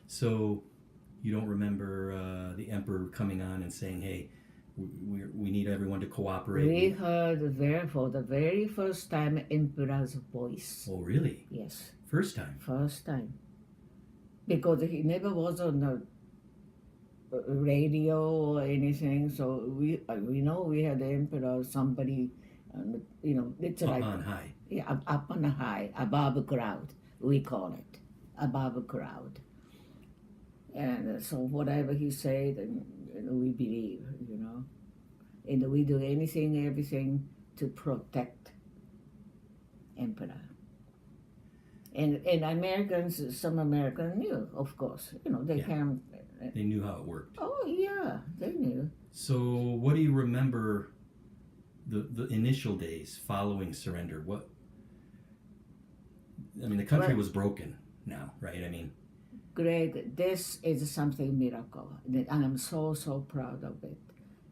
So you don't remember the emperor coming on and saying, "Hey, we need everyone to cooperate." We heard for the very first time Emperor's voice. Oh, really? Yes, First time. first time. Because he never was on the radio or anything, so we know we had the emperor, somebody, it's Up like on high. yeah, up on a high, above a crowd, we call it, above a crowd. And so whatever he said, and we believe, and we do anything, everything to protect emperor. And Americans, some Americans knew, of course, they Yeah. can. They knew how it worked. Oh yeah, they knew. So what do you remember the initial days following surrender? The country was broken now, right? Greg, this is something miracle. And I'm so proud of it.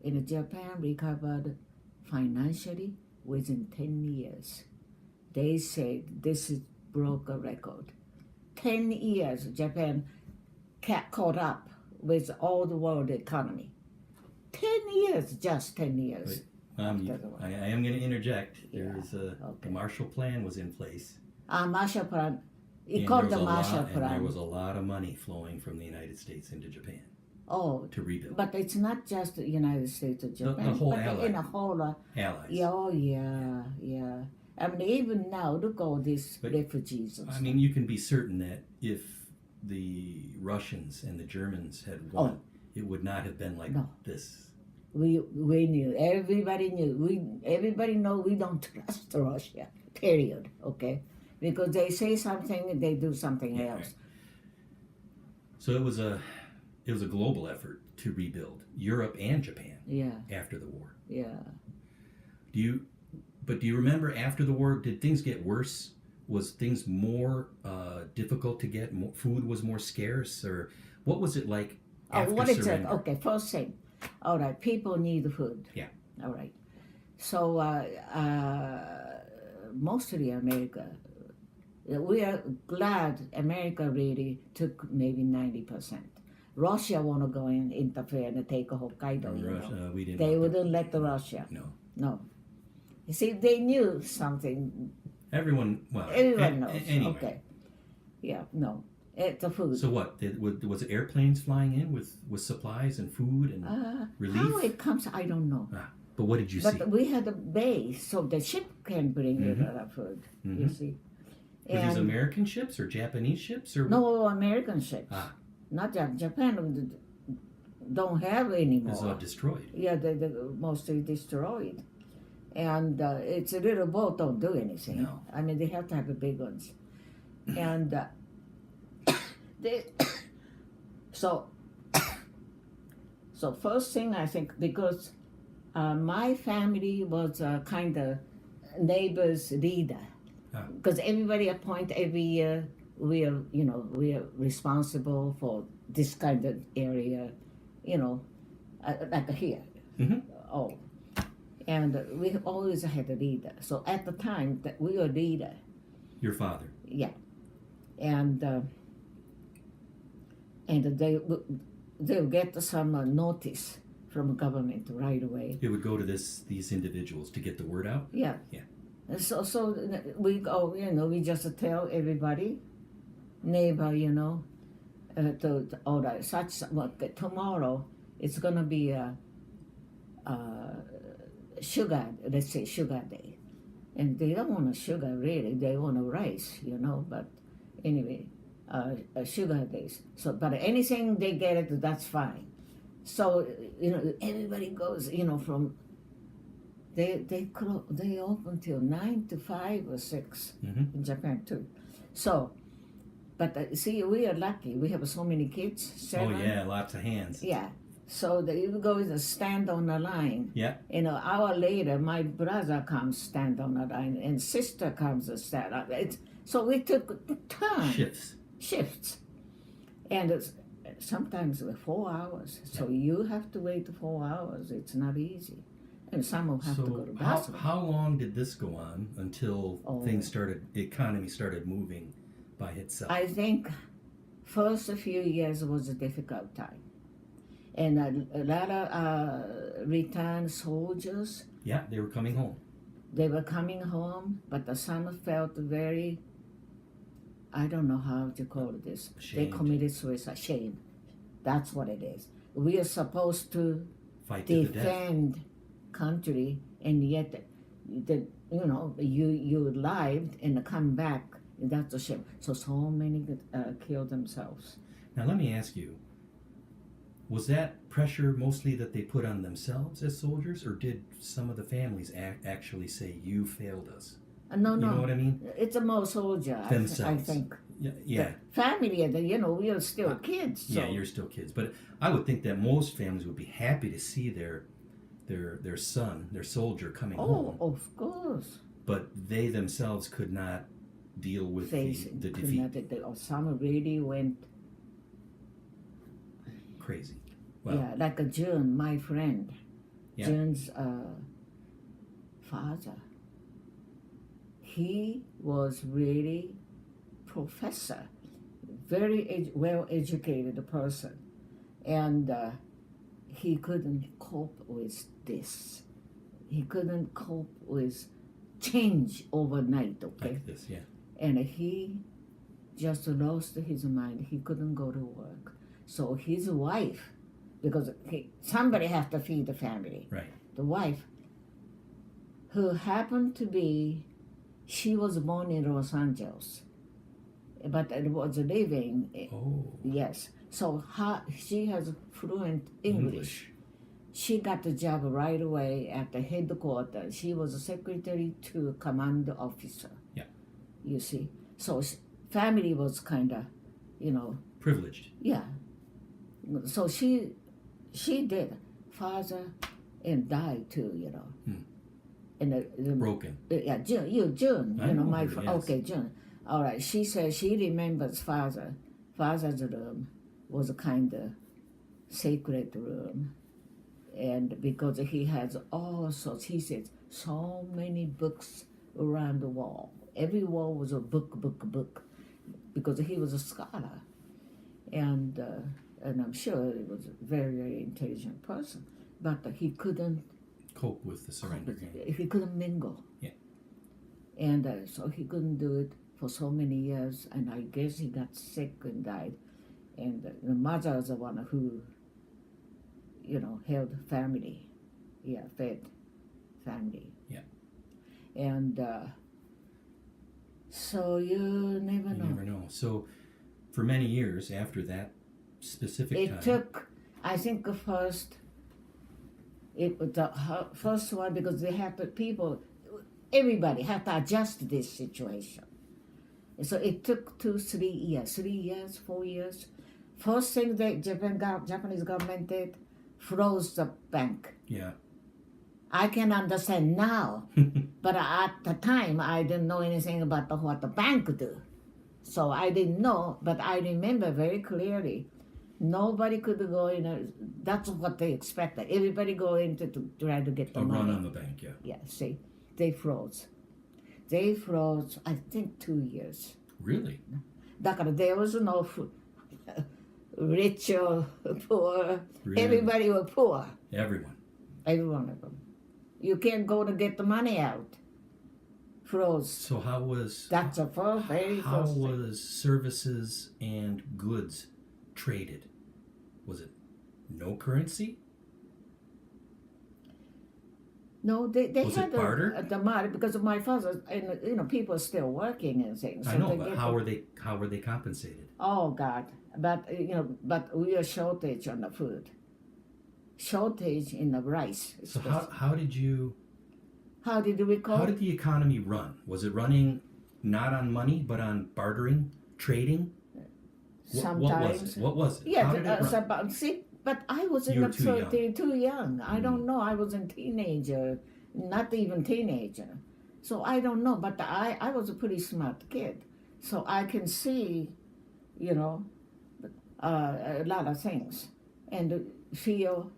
In Japan recovered financially within 10 years. They said this is broke a record. 10 years Japan caught up with all the world economy. 10 years, just 10 years. I am going to interject. There's the Marshall Plan was in place. Marshall Plan. It And called there the was a Marshall lot- Plan. And there was a lot of money flowing from the United States into Japan Oh, to rebuild. but it's not just the United States or Japan. whole but ally. in a whole Allies. yeah. Even now, look all these But, refugees. And stuff. You can be certain that if the Russians and the Germans had won, it would not have been like this. We knew. Everybody knew. Everybody know we don't trust Russia. Period. Okay, because they say something and they do something else. Right. So it was a global effort to rebuild Europe and Japan. Yeah. After the war. Yeah. Do you remember after the war? Did things get worse? Was things more difficult to get? Food was more scarce, or what was it like after what is it? surrender? Okay, first thing. All right, people need food. Yeah. All right. So mostly America. We are glad America really took maybe 90%. Russia want to go and interfere and take Hokkaido. Russia, we didn't. They want wouldn't let the Russia. No. You see, they knew something. Everyone Everyone knows. Anyway. Okay. Yeah. No. The food. So what? Was it airplanes flying in with supplies and food and relief? How it comes, I don't know. But what did you see? But we had a base, so the ship can bring the food. You see. Were these American ships or Japanese ships or No, American ships. Not Japan don't have anymore. It's all destroyed. Yeah, they're mostly destroyed. And it's a little boat don't do anything. No. They have to have the big ones. And so first thing I think, because my family was kind of neighbor's leader. Because everybody appoint every year, we are responsible for this kind of area, like here. Mm-hmm. And we always had a leader. So at the time that we were leader. Your father. Yeah, and they'll get some notice from government right away. It would go to these individuals to get the word out. Yeah. Yeah. So we go, we just tell everybody, neighbor, all that tomorrow it's gonna be a sugar, let's say sugar day, and they don't want a sugar really, they want a rice, but anyway, sugar days. So, but anything they get it, that's fine. So everybody goes, from. They open till 9 to 5 or 6 in Japan too. So, but see, we are lucky. We have so many kids. 7. Oh yeah, lots of hands. Yeah. So you go and stand on the line. Yeah. An hour later, my brother comes stand on the line, and sister comes and stand up. So we took time. Shifts. And sometimes 4 hours. So you have to wait 4 hours. It's not easy. And some will have to go to bathroom. How long did this go on until the economy started moving by itself? I think first few years was a difficult time. And a lot of returned soldiers, Yeah, they were coming home. they were coming home, but the son felt very, I don't know how to call this. They Ashamed. committed suicide. Shame. That's what it is. We are supposed to Fight to the death. defend country, and yet, you lived and come back. That's a shame. So many killed themselves. Now let me ask you, was that pressure mostly that they put on themselves as soldiers, or did some of the families actually say, you failed us? No, You know what I mean? It's a more soldier. Themselves. I think. Yeah. The family, we are still kids. So. Yeah, you're still kids. But I would think that most families would be happy to see their son, their soldier, coming home. Oh, of course. But they themselves could not deal with the defeat. Some really went Crazy. Well, yeah, like a June, my friend. Yeah. June's father. He was really professor, very well educated person, and he couldn't cope with this. He couldn't cope with change overnight. Okay, like this, yeah. and he just lost his mind. He couldn't go to work. So his wife, because somebody has to feed the family. Right. The wife, who happened to be, she was born in Los Angeles, but it was living. Oh. Yes. So she has fluent English. She got the job right away at the headquarters. She was a secretary to command officer. Yeah. You see, so family was kind of, Privileged. yeah. So she did, father, and died too, And Broken. yeah, June, I know my her, yes. okay, June. All right, she said she remembers father. Father's room was a kind of sacred room, and because he has all sorts, he says so many books around the wall. Every wall was a book, because he was a scholar, and I'm sure he was a very, very intelligent person, but he couldn't Cope with the surrender. he couldn't mingle. Yeah. And so he couldn't do it for so many years, and I guess he got sick and died. And the mother was the one who, held family, fed family. Yeah. And so you never know. You never know. So, for many years after that specific time. It took, I think, the first one, because they had to, everybody had to adjust this situation. So it took 3 years, 4 years. First thing the Japanese government did, froze the bank. Yeah. I can understand now, but at the time I didn't know anything about what the bank do. So I didn't know, but I remember very clearly, nobody could go in. That's what they expected. Everybody go in to try to get the A money. run on the bank, yeah. Yeah, see, they froze. They froze, I think, 2 years. Really? だから there was no rich or poor. Really? Everybody was poor. Everyone. Every one of them. You can't go to get the money out. Froze. So how was That's the very how first thing. was services and goods traded? Was it no currency? No, they Was had it barter? the money because of my father, and people are still working and things. I So know, they but get how were they compensated? Oh God! But we are shortage on the food. Shortage in the rice. So how did you How did we call? how did the economy run? Was it running not on money but on bartering, trading? Sometimes. What was it? Yeah, How did it run? but I was You in were the too young. too young. I don't know. I was a teenager, not even teenager. So I don't know. But I was a pretty smart kid, so I can see, a lot of things, and feel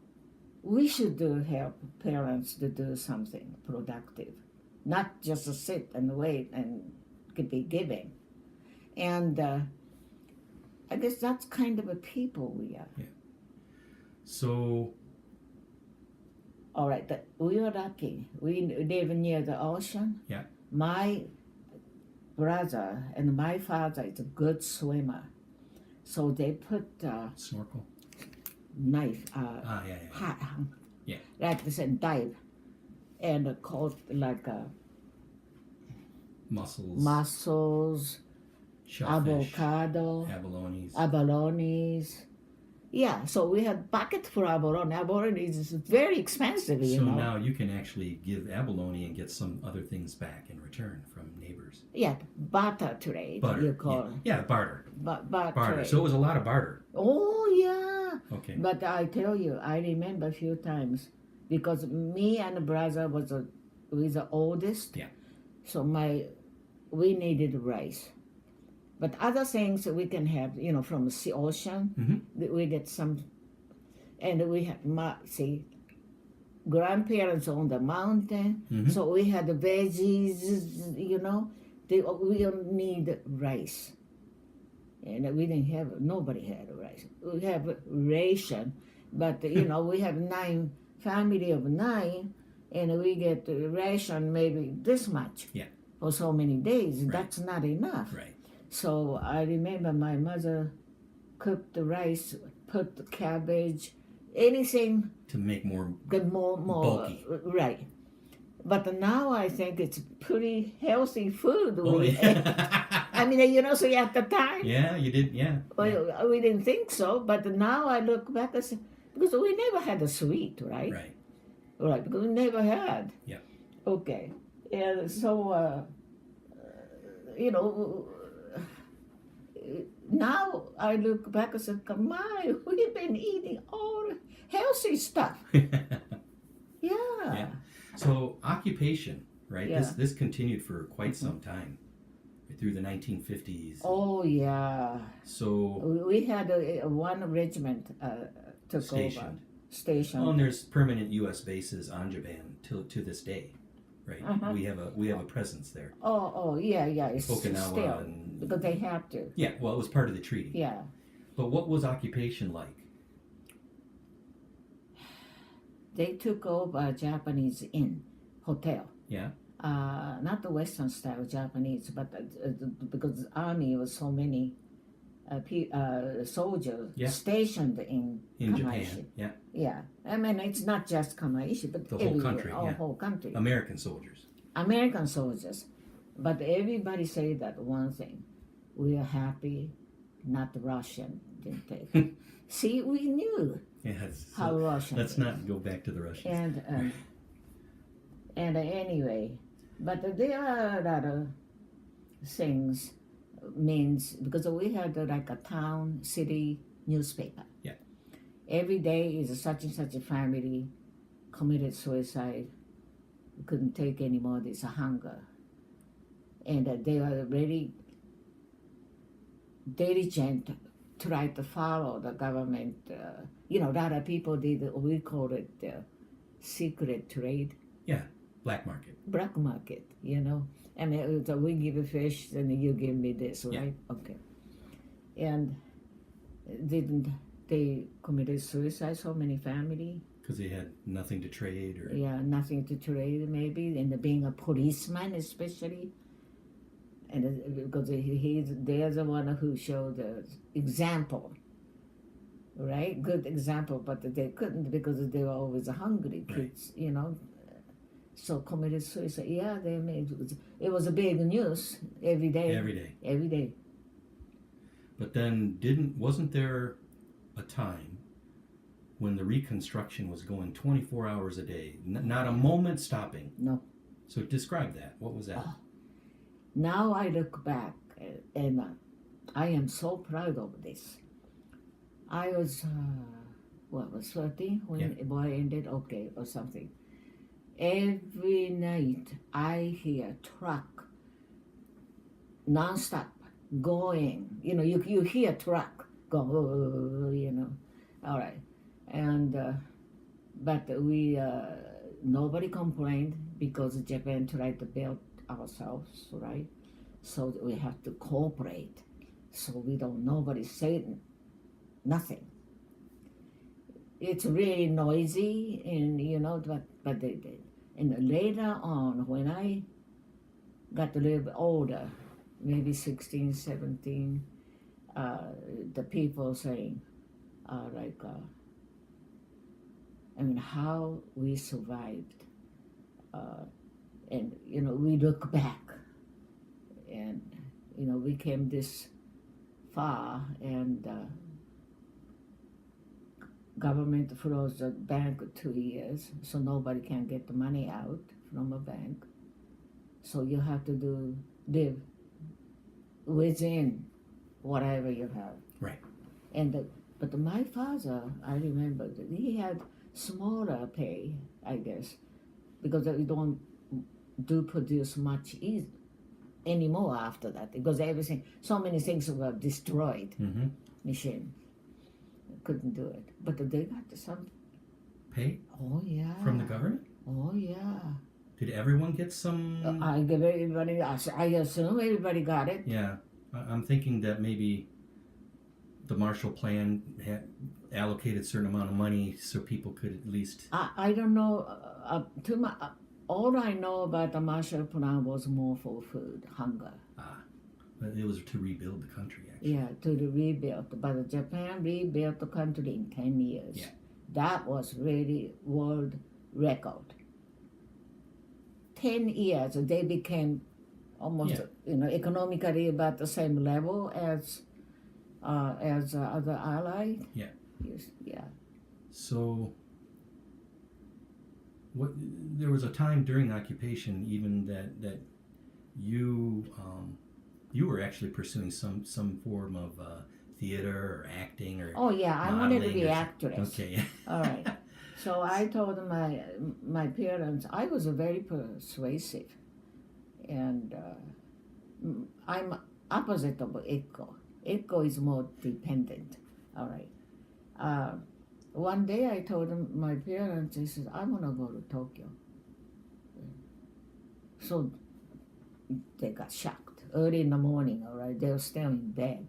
we should help parents to do something productive, not just to sit and wait and be giving. And I guess that's kind of a people we are. So, All right, we were lucky. We live near the ocean. Yeah. My brother and my father is a good swimmer, so they put snorkel. knife, Yeah. Yeah. like they said, dive, and called like mussels, shellfish, avocado, abalones. abalones. Yeah, so we had bucket for abalone. Abalone is very expensive, you So know. now you can actually give abalone and get some other things back in return from neighbors. Yeah, barter trade, Butter. you call it. Yeah, barter. Barter. Barter. So it was a lot of barter. Oh, yeah. Okay. But I tell you, I remember a few times because me and brother was the oldest. Yeah. So we needed rice. But other things we can have, you know, from the ocean, we get some, and we have, grandparents on the mountain, so we had the veggies, you know, we don't need rice. And we didn't have, nobody had rice. We have ration, but, you know, we have family of 9, and we get ration maybe this much for so many days. Right. That's not enough. Right. So I remember my mother cooked the rice, put the cabbage, anything to make more bulky. Right. But now I think it's pretty healthy food. Oh, yeah. I mean, you know, so at the time. Yeah, you did, yeah. Well, we didn't think so, but now I look back and say, because we never had a sweet, right? Right. Right, because we never had. Yeah. Okay. And so, you know, now I look back and say, my, we've been eating all healthy stuff. Yeah. So occupation, right? Yeah. This continued for quite some time, through the 1950s. Oh, yeah. So we had one regiment took over. Stationed. Well, and there's permanent U.S. bases on Japan to this day, right? We have a presence there. Oh, yeah. It's Okinawa still, and because they have to. Yeah, well, it was part of the treaty. Yeah. But what was occupation like? They took over Japanese inn, hotel. Yeah. Not the Western style Japanese, but because the army was so many soldiers stationed in Kamaishi. Japan. Yeah. Yeah, I mean it's not just Kamaishi, but the whole country. whole country. American soldiers. American soldiers, but everybody say that one thing: we are happy, not Russian. Didn't take. See, we knew how Russian. Let's not go back to the Russians. And anyway, but there are a lot of things means because we had like a town, city newspaper. Yeah. Every day is such and such a family committed suicide. Couldn't take any more this hunger. And they were very diligent, try to follow the government. You know, a lot of people did, we call it secret trade. Yeah, black market. Black market, you know. I mean, so we give a fish and you give me this, right? Yeah. Okay. And didn't they committed suicide, so many family? Because they had nothing to trade or... Yeah, nothing to trade maybe, and being a policeman especially. And because they're the one who showed the example, right? Good example, but they couldn't because they were always hungry kids, you know. So committed suicide. Yeah, they made it was a big news every day. Every day. But then wasn't there a time when the reconstruction was going 24 hours a day, not a moment stopping? No. So describe that. What was that? Oh. Now I look back and I am so proud of this. I was 13 when the war ended, okay, or something. Every night I hear truck non-stop going. You know, you hear truck go, you know. All right. And but we nobody complained because Japan tried to build ourselves, right? So we have to cooperate. So we don't, nobody said nothing. It's really noisy, and but they did. And later on, when I got a little bit older, maybe 16, 17, the people saying, how we survived. And, we look back and, we came this far, and government froze the bank 2 years, so nobody can get the money out from a bank. So you have to live within whatever you have. Right. But my father, I remember that he had smaller pay, I guess, because we don't do produce much anymore after that, because so many things were destroyed. Mm-hmm. Machine couldn't do it, but they got some pay. Oh yeah. From the government. Oh yeah. Did everyone get some? I give everybody. I assume everybody got it. Yeah, I'm thinking that maybe the Marshall Plan had allocated a certain amount of money so people could at least. I don't know too much. All I know about the Marshall Plan was more for food, hunger. But it was to rebuild the country, actually. Yeah, to rebuild. But Japan rebuilt the country in 10 years. Yeah. That was really world record. 10 years, they became almost, economically about the same level as other allies. Yeah. Yes, yeah. So, there was a time during occupation, even that you were actually pursuing some form of theater or acting or. Oh yeah, I wanted to be actress. Okay. All right. So I told my parents I was very persuasive, and I'm opposite of Echo. Echo is more dependent. All right. One day I told my parents, I said, I want to go to Tokyo. So they got shocked. Early in the morning, all right, they were still in bed.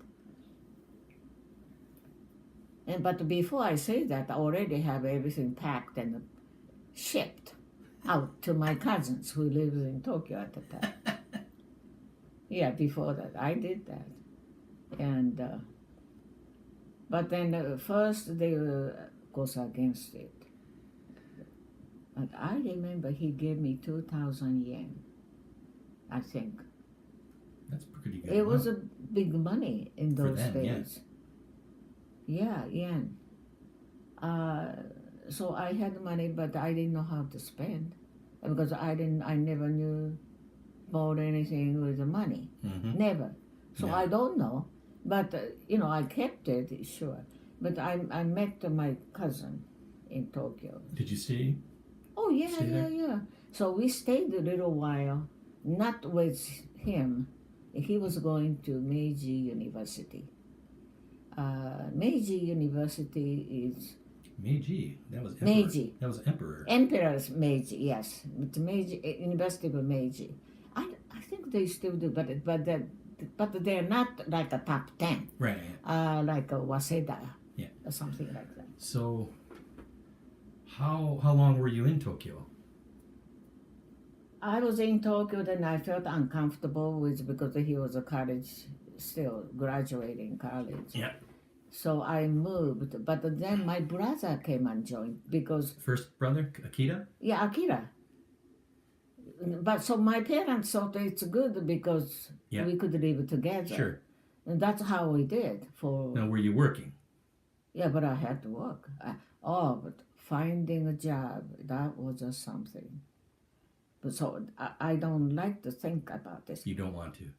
But before I say that, I already have everything packed and shipped out to my cousins who lived in Tokyo at the time. Yeah, before that, I did that. And but then first they were, of course, against it. But I remember he gave me 2,000 yen, I think. That's pretty good. It was a big money in those days. Yeah, yen. So I had money, but I didn't know how to spend, because I never knew bought anything with the money. Mm-hmm. Never. So Yeah. I don't know, but I kept it, sure. But I met my cousin in Tokyo. Did you stay? Oh yeah, Stay there? yeah. So we stayed a little while, not with him. He was going to Meiji University. Meiji University is Meiji. That was emperor. Meiji. That was emperor. Emperor's Meiji, yes. But Meiji, University of Meiji. I think they still do, but they're not like a top 10. Right. Like a Waseda. Yeah. Or something like that. So, how long were you in Tokyo? I was in Tokyo, then I felt uncomfortable because he was a college, still graduating college. Yeah. So I moved, but then my brother came and joined because... First brother, Akira? Yeah, Akira. But so my parents thought it's good because we could live together. Sure. And that's how we did for... Now, were you working? Yeah, but I had to work. But finding a job, that was just something. But so I don't like to think about this. You don't want to?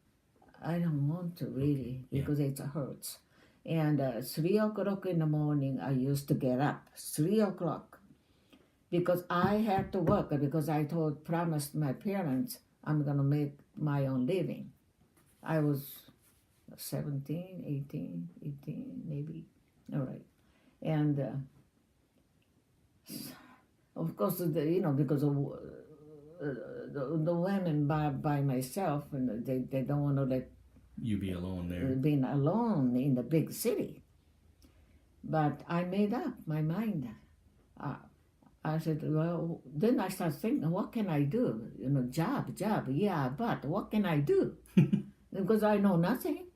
I don't want to really, because it hurts. And 3 o'clock in the morning, I used to get up. 3 o'clock. Because I had to work, because I promised my parents I'm going to make my own living. I was 17, 18 maybe. All right. And of course, because of the women by myself, and they don't want to let You be alone there. being alone in the big city. But I made up my mind. Uh, I said, well, then I started thinking, what can I do? Job, yeah, but what can I do? Because I know nothing.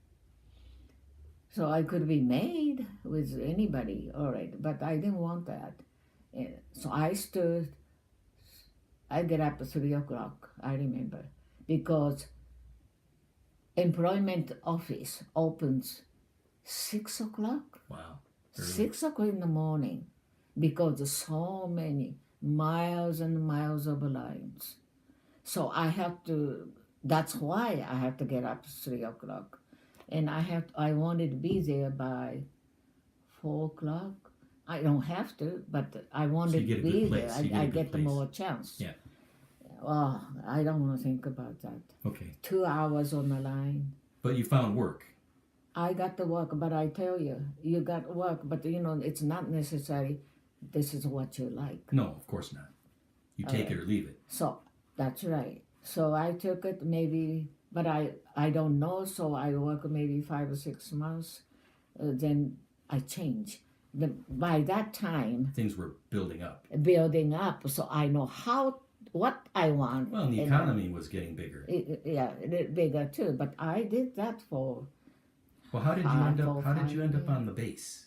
So I could be made with anybody, all right, but I didn't want that. So I get up at 3 o'clock, I remember, because employment office opens 6 o'clock. Wow. Early. 6 o'clock in the morning, because there's so many miles and miles of lines. So that's why I have to get up at 3 o'clock. And I wanted to be there by 4 o'clock. I don't have to, but I wanted to be there. I get the more chance. Yeah. Oh, I don't want to think about that. Okay. 2 hours on the line. But you found work. I got the work, but I tell you, you got work, but it's not necessary. This is what you like. No, of course not. You take it or leave it. So that's right. So I took it maybe, but I don't know. So I work maybe 5 or 6 months. Then I change. By that time, things were building up. So I know what I want. Well, and the economy was getting bigger. Yeah, bigger too. But I did that for. Well, how did you end up on the base?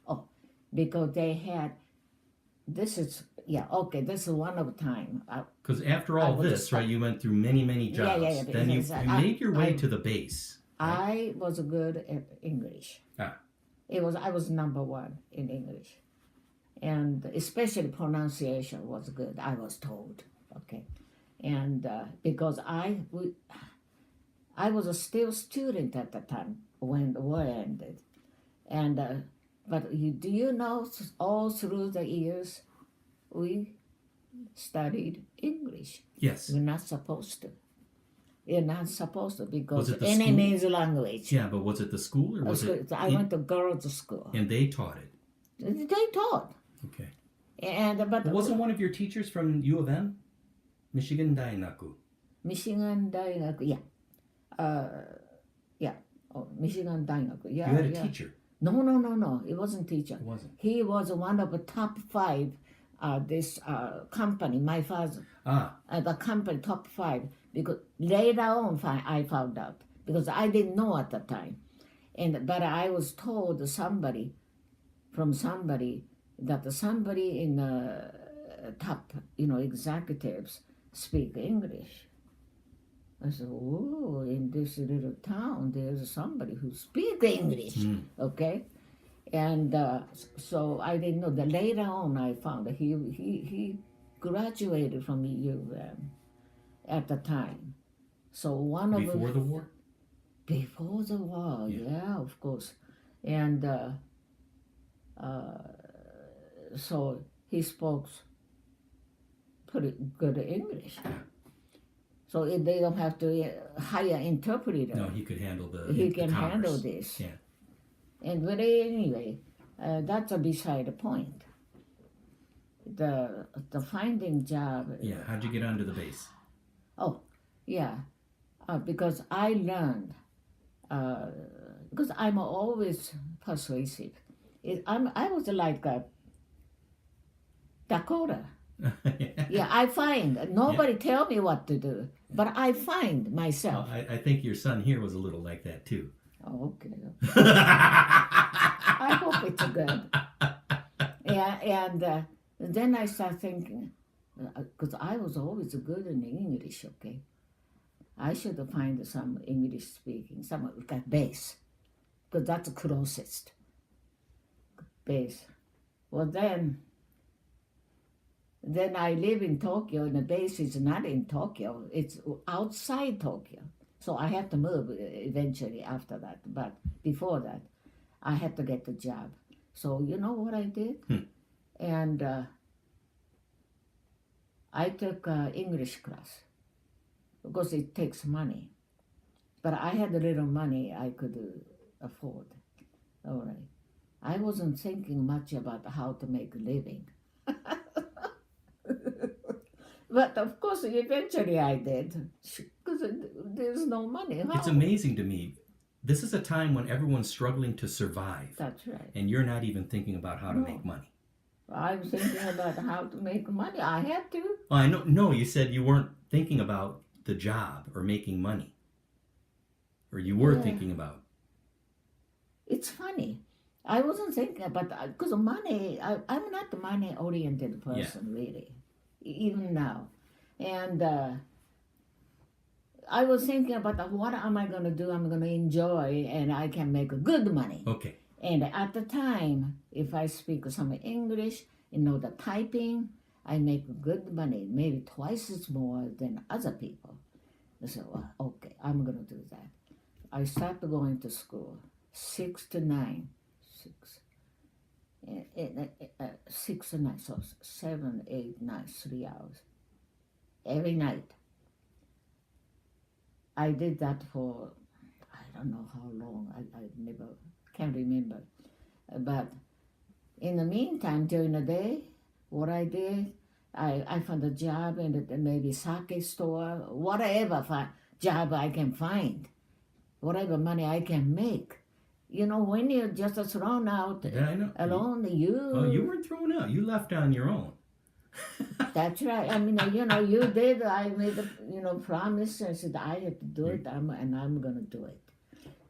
Oh, because they had. This is one of the time. Because after all this, right, you went through many jobs. Yeah. Then you made your way to the base. Right? I was good at English. I was number one in English, and especially pronunciation was good. I was told, okay, and because I was a still student at the time when the war ended, and but do you know all through the years we studied English. Yes. You're not supposed to. You're not supposed to, because the enemy's language. Yeah, but was it the school or was it? I went to girls' school. And they taught it. They taught. Okay. But wasn't one of your teachers from U of M? Michigan Dainaku. Michigan Dainaku, yeah. Oh, Michigan Dainaku, yeah. You had a teacher. No. It wasn't teacher. It wasn't. He was one of the top 5. This company, my father. The company top 5. Because later on I found out, because I didn't know at the time, but I was told that somebody in the top executives speak English. I said, oh, in this little town there's somebody who speaks English. Okay, and so I didn't know that. Later on I found that he graduated from UM at the time. So before the war? Before the war, yeah, of course. And so he spoke pretty good English. So they don't have to hire interpreter. No, he could handle He can handle this. Yeah. But anyway, that's beside the point. The finding job. Yeah, how'd you get onto the base? Oh, yeah, because I learned, because I'm always persuasive. I was like a Dakota. Yeah, I find. Nobody tell me what to do, but I find myself. Well, I think your son here was a little like that too. Oh, okay. I hope it's good. Yeah, and then I start thinking, because I was always good in English, okay? I should find some English speaking, some like base, because that's the closest. Base. Well, then I live in Tokyo, and the base is not in Tokyo, it's outside Tokyo. So I had to move eventually after that, but before that, I had to get the job. So you know what I did? And I took English class because it takes money. But I had a little money I could afford. All right. I wasn't thinking much about how to make a living. But of course, eventually I did. Because there's no money. How? It's amazing to me. This is a time when everyone's struggling to survive. That's right. And you're not even thinking about how to No. make money. I'm thinking about how to make money. I have to. Oh, I know. No, you said you weren't thinking about the job or making money. Or you were thinking about. It's funny. I wasn't thinking about that because money. I'm not a money-oriented person, really, even now. And I was thinking about what am I going to do? I'm going to enjoy, and I can make good money. Okay. And at the time, if I speak some English, the typing, I make good money, maybe twice as more than other people. So, okay, I'm going to do that. I started going to school, 6 to 9. 6 to 9, so 7, 8, 9, 3 hours. Every night. I did that for, I don't know how long, I never, can't remember. But in the meantime, during the day, what I did, I found a job in maybe sake store, whatever job I can find, whatever money I can make. When you're just thrown out alone, you weren't thrown out. You left on your own. That's right. I mean, you did. I made a promise and said I had to do it, and I'm going to do it.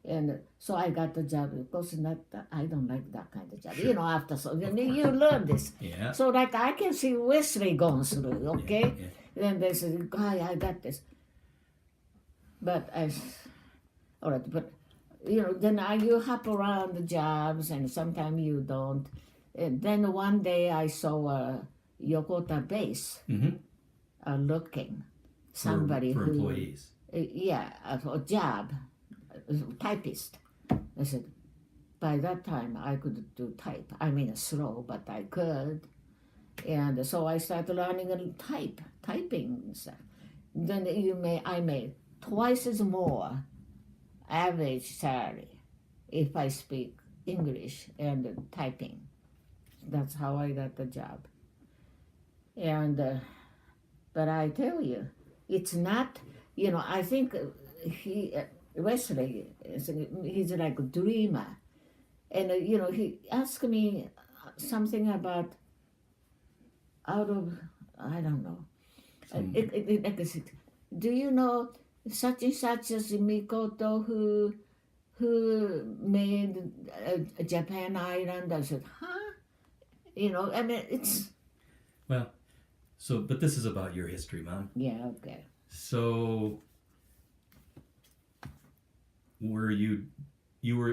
And so I got the job. Of course, I don't like that kind of job. Sure. After you learn this. Yeah. So like I can see Wesley going through, okay? Yeah. Then they said, "Guy, I got this." But all right, but then you hop around the jobs, and sometimes you don't. And then one day I saw a Yokota base looking somebody for who employees. A job, typist. I said, by that time I could do type. I mean slow, but I could. And so I started learning typing and stuff. Then I made twice as more average salary if I speak English and typing. That's how I got the job. And but I tell you, it's not. I think Wesley, he's like a dreamer, and he asked me something about out of I don't know. Like I said, do you know such and such as Mikoto who made a Japan island? I said, huh? I mean, it's... Well, but this is about your history, Mom. Yeah, okay. So, you were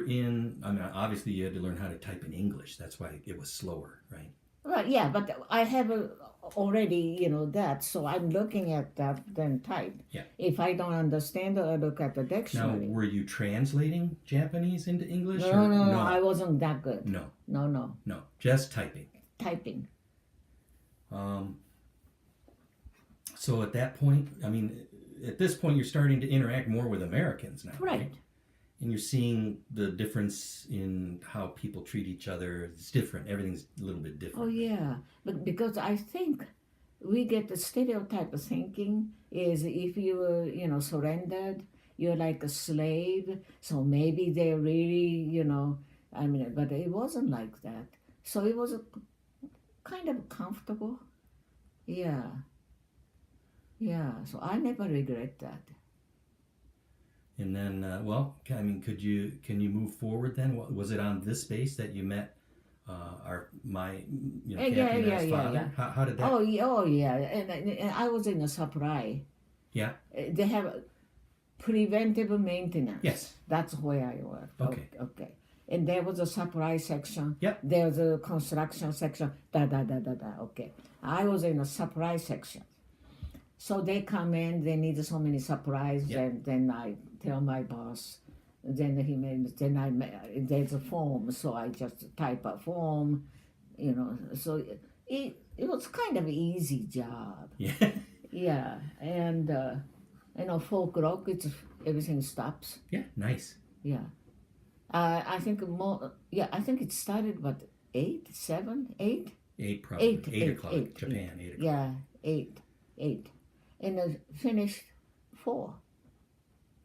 in, I mean, obviously you had to learn how to type in English. That's why it was slower, right? Well, yeah, but I have already, that, so I'm looking at that, then type. Yeah. If I don't understand it, I look at the Now, dictionary. were you translating Japanese into English? No, I wasn't that good. No. No. Just typing. Typing. So at that point, I mean, at this point, you're starting to interact more with Americans now, Right. And you're seeing the difference in how people treat each other. It's different. Everything's a little bit different. Oh, yeah. But because I think we get the stereotype of thinking is if you were, surrendered, you're like a slave. So maybe they're really, I mean, but it wasn't like that. So it was kind of comfortable. Yeah. Yeah. So I never regret that. And then, I mean, can you move forward then? Was it on this base that you met Captain and I's father? Yeah. How did that? Oh yeah. And I was in a supply. Yeah. They have preventive maintenance. Yes. That's where I worked. Okay. And there was a supply section. Yep. There was a construction section. Okay. I was in a supply section. So they come in, they need so many supplies, and then I tell my boss, then there's a form, so I just type a form, so it was kind of an easy job. Yeah. Yeah, and 4 o'clock, everything stops. Yeah, nice. Yeah. I think I think it started, 8, 7, 8? 8 probably. 8 o'clock, 8, Japan, 8 o'clock. Yeah, 8. And finished 4.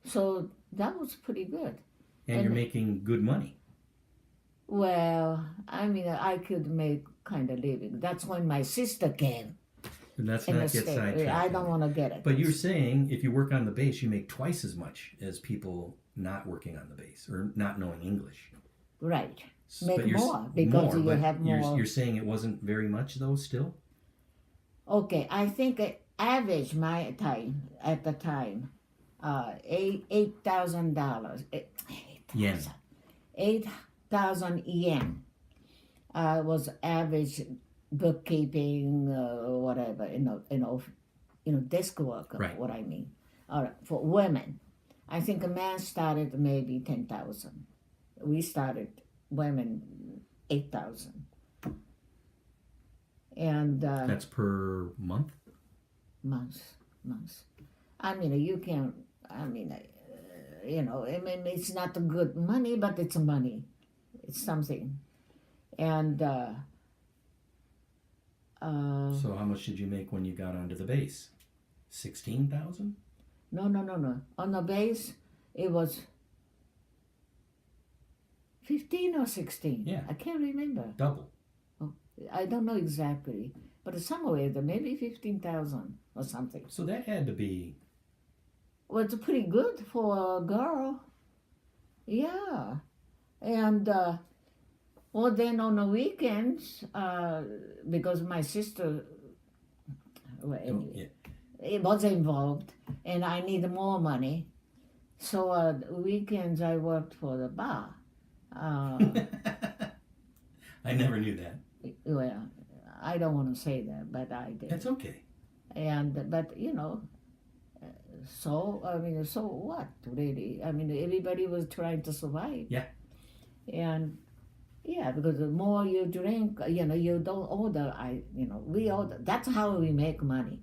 So that was pretty good. And you're making good money. Well, I mean, I could make kind of living. That's when my sister came And let's in not the get state. sidetracked. I don't want to get it. But you're saying if you work on the base, you make twice as much as people not working on the base or not knowing English. Right. But Make you're more because you but have more. You're saying it wasn't very much though still? Okay, I think average my time at the time, $8,000. Yen. 8,000 yen was average bookkeeping, whatever, desk work, Right. what I mean. All right, for women. I think a man started maybe 10,000. We started women 8,000. And That's per month? months. I mean, you can, I mean, it's not a good money, but it's money. It's something. And So how much did you make when you got onto the base? 16,000? no. On the base, it was 15 or 16. Yeah. I can't remember. Double. I don't know exactly, but somewhere there, maybe 15,000 or something. So that had to be. Well, it's pretty good for a girl. Yeah. And, well, then on the weekends, because my sister, well, anyway, it was involved, and I needed more money. So weekends I worked for the bar. I never knew that. Well, I don't want to say that, but I did. That's okay. And but so what really? I mean, everybody was trying to survive. Yeah. And yeah, because the more you drink, you don't order. We order. That's how we make money.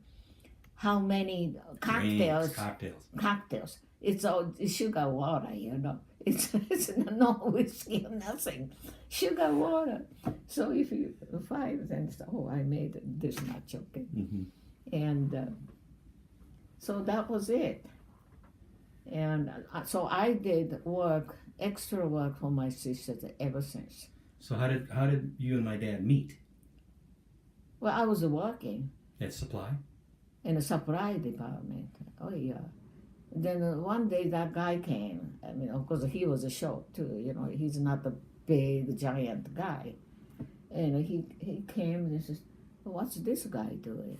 How many cocktails? Drinks, Cocktails. It's all sugar water. It's no whiskey or nothing. Sugar water. So if you find, then I made this much, okay. Mm-hmm. And so that was it. And so I did extra work for my sister ever since. So how did you and my dad meet? Well, I was working At supply? in the supply department. Oh yeah. Then one day that guy came. I mean, of course he was short too. He's not a big giant guy. And he came and says, "What's this guy doing?"